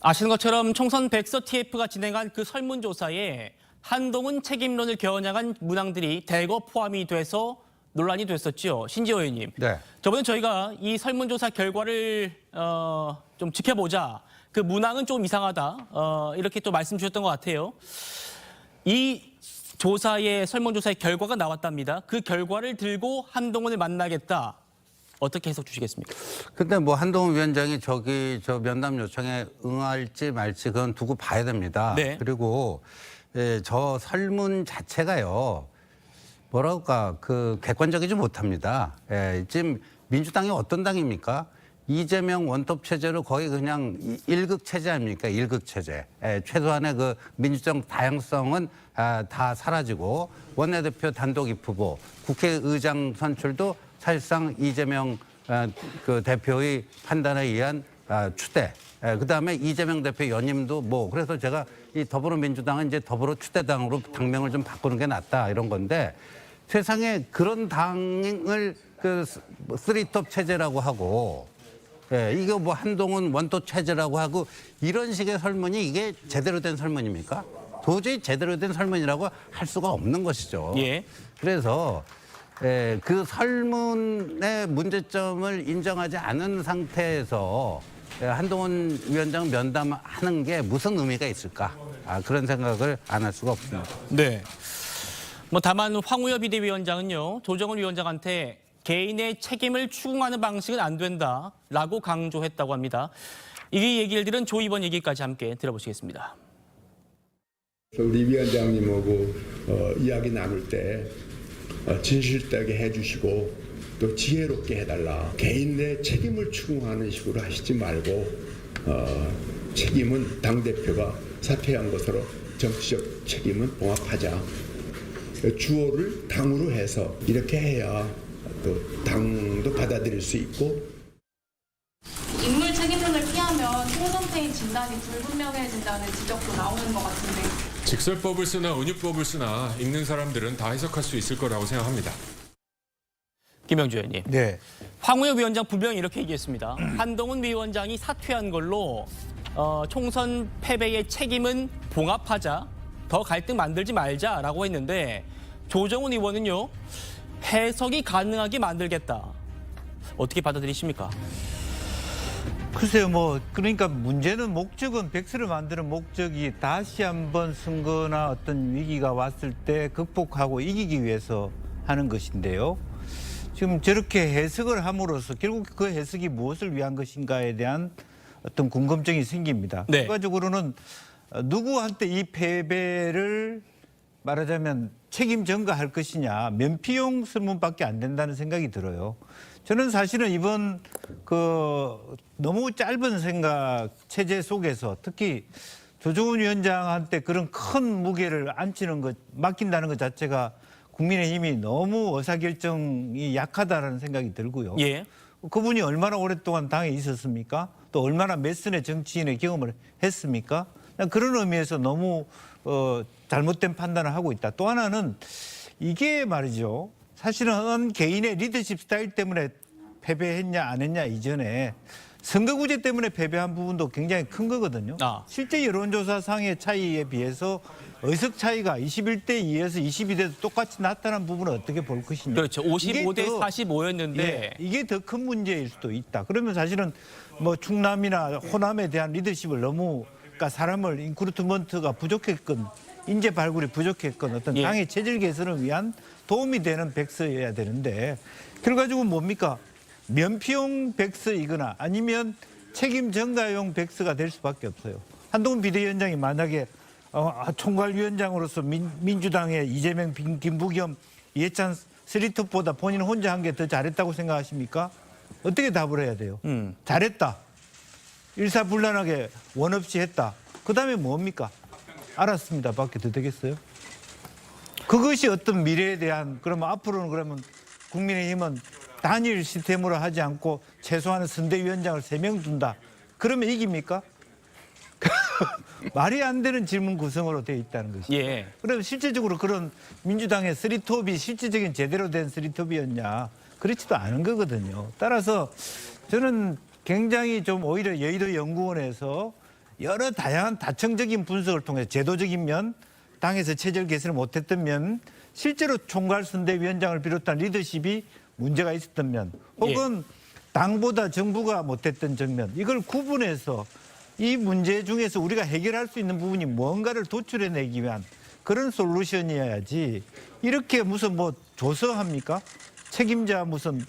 아시는 것처럼 총선 백서 TF가 진행한 그 설문조사에 한동훈 책임론을 겨냥한 문항들이 대거 포함이 돼서 논란이 됐었죠. 신지호 의원님. 네. 저번에 저희가 이 설문조사 결과를 좀 지켜보자. 그 문항은 좀 이상하다. 이렇게 또 말씀 주셨던 것 같아요. 이 조사의 설문조사의 결과가 나왔답니다. 그 결과를 들고 한동훈을 만나겠다. 어떻게 해석 주시겠습니까? 근데 뭐 한동훈 위원장이 저 면담 요청에 응할지 말지 그건 두고 봐야 됩니다. 네. 그리고 저 설문 자체가요. 뭐랄까 객관적이지 못합니다. 지금 민주당이 어떤 당입니까? 이재명 원톱 체제로 거의 그냥 일극 체제 아닙니까? 일극 체제. 최소한의 그 민주적 다양성은 다 사라지고 원내대표 단독 입후보, 국회의장 선출도 사실상 이재명 그 대표의 판단에 의한 추대. 그다음에 이재명 대표 연임도 뭐 그래서 제가 이 더불어민주당은 이제 더불어 추대당으로 당명을 좀 바꾸는 게 낫다 이런 건데 세상에 그런 당을 그 쓰리톱 체제라고 하고 이거 뭐 한동훈 원톱 체제라고 하고 이런 식의 설문이 이게 제대로 된 설문입니까? 도저히 제대로 된 설문이라고 할 수가 없는 것이죠. 예. 그래서 그 설문의 문제점을 인정하지 않은 상태에서 한동훈 위원장 면담하는 게 무슨 의미가 있을까? 그런 생각을 안 할 수가 없습니다. 네. 뭐 다만 황우여 비대위원장은요. 조정은 위원장한테 개인의 책임을 추궁하는 방식은 안 된다라고 강조했다고 합니다. 이 얘기를 들은 조 의원 얘기까지 함께 들어보시겠습니다. 우리 위원장님하고 이야기 나눌 때 진실되게 해주시고 또 지혜롭게 해달라. 개인의 책임을 추궁하는 식으로 하시지 말고 책임은 당대표가 사퇴한 것으로 정치적 책임은 봉합하자. 주어를 당으로 해서 이렇게 해야 또 당도 받아들일 수 있고 인물 책임론을 피하면 총선태인 진단이 불분명해진다는 지적도 나오는 것 같은데 직설법을 쓰나 은유법을 쓰나 읽는 사람들은 다 해석할 수 있을 거라고 생각합니다. 김영주 의원님. 네. 황우여 위원장 분명히 이렇게 얘기했습니다. 한동훈 위원장이 사퇴한 걸로 총선 패배의 책임은 봉합하자, 더 갈등 만들지 말자라고 했는데 조정훈 의원은요. 해석이 가능하게 만들겠다. 어떻게 받아들이십니까? 글쎄요, 그러니까 문제는 목적은 백서를 만드는 목적이 다시 한번 선거나 어떤 위기가 왔을 때 극복하고 이기기 위해서 하는 것인데요. 지금 저렇게 해석을 함으로써 결국 그 해석이 무엇을 위한 것인가에 대한 어떤 궁금증이 생깁니다. 네. 결과적으로는 누구한테 이 패배를 말하자면 책임 전가할 것이냐 면피용 설문밖에 안 된다는 생각이 들어요. 저는 사실은 이번 너무 짧은 생각 체제 속에서 특히 조정훈 위원장한테 그런 큰 무게를 맡긴다는 것 자체가 국민의힘이 너무 의사결정이 약하다는 생각이 들고요. 예. 그분이 얼마나 오랫동안 당에 있었습니까? 또 얼마나 몇 선의 정치인의 경험을 했습니까? 그런 의미에서 너무 잘못된 판단을 하고 있다. 또 하나는 이게 말이죠. 사실은 개인의 리더십 스타일 때문에 패배했냐 안 했냐 이전에 선거구제 때문에 패배한 부분도 굉장히 큰 거거든요. 실제 여론조사상의 차이에 비해서 의석 차이가 21대 2에서 22대도 똑같이 나타난 부분은 어떻게 볼 것이냐. 그렇죠. 55대 45였는데 이게 더 큰 문제일 수도 있다. 그러면 사실은 충남이나 호남에 대한 리더십을 너무 그러니까 사람을 인크루트먼트가 부족했건 인재 발굴이 부족했건 어떤 당의 체질 개선을 위한 도움이 되는 백서여야 되는데 결과적으로 뭡니까? 면피용 백서이거나 아니면 책임 전가용 백서가 될 수밖에 없어요. 한동훈 비대위원장이 만약에 총괄위원장으로서 민주당의 이재명, 김부겸, 이해찬 쓰리톱보다 본인 혼자 한 게 더 잘했다고 생각하십니까? 어떻게 답을 해야 돼요? 잘했다. 일사불란하게 원 없이 했다. 그다음에 뭡니까? 알았습니다. 밖에 더 되겠어요? 그것이 어떤 미래에 대한 그러면 앞으로는 그러면 국민의힘은 단일 시스템으로 하지 않고 최소한 선대위원장을 3명 둔다. 그러면 이깁니까? 말이 안 되는 질문 구성으로 되어 있다는 것이죠. 예. 그럼 실질적으로 그런 민주당의 쓰리톱이 실질적인 제대로 된 쓰리톱이었냐? 그렇지도 않은 거거든요. 따라서 저는 굉장히 좀 오히려 여의도 연구원에서 여러 다양한 다층적인 분석을 통해 제도적인 면, 당에서 체질 개선을 못했던 면, 실제로 총괄선대위원장을 비롯한 리더십이 문제가 있었던 면, 혹은 당보다 정부가 못했던 정면, 이걸 구분해서 이 문제 중에서 우리가 해결할 수 있는 부분이 뭔가를 도출해내기 위한 그런 솔루션이어야지 이렇게 무슨 뭐 조서합니까? 책임자 무슨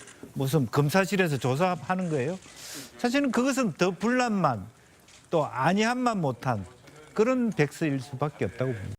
검사실에서 조사하는 거예요? 사실은 그것은 더 분란만 또 안이함만 못한 그런 백서일 수밖에 없다고 봅니다.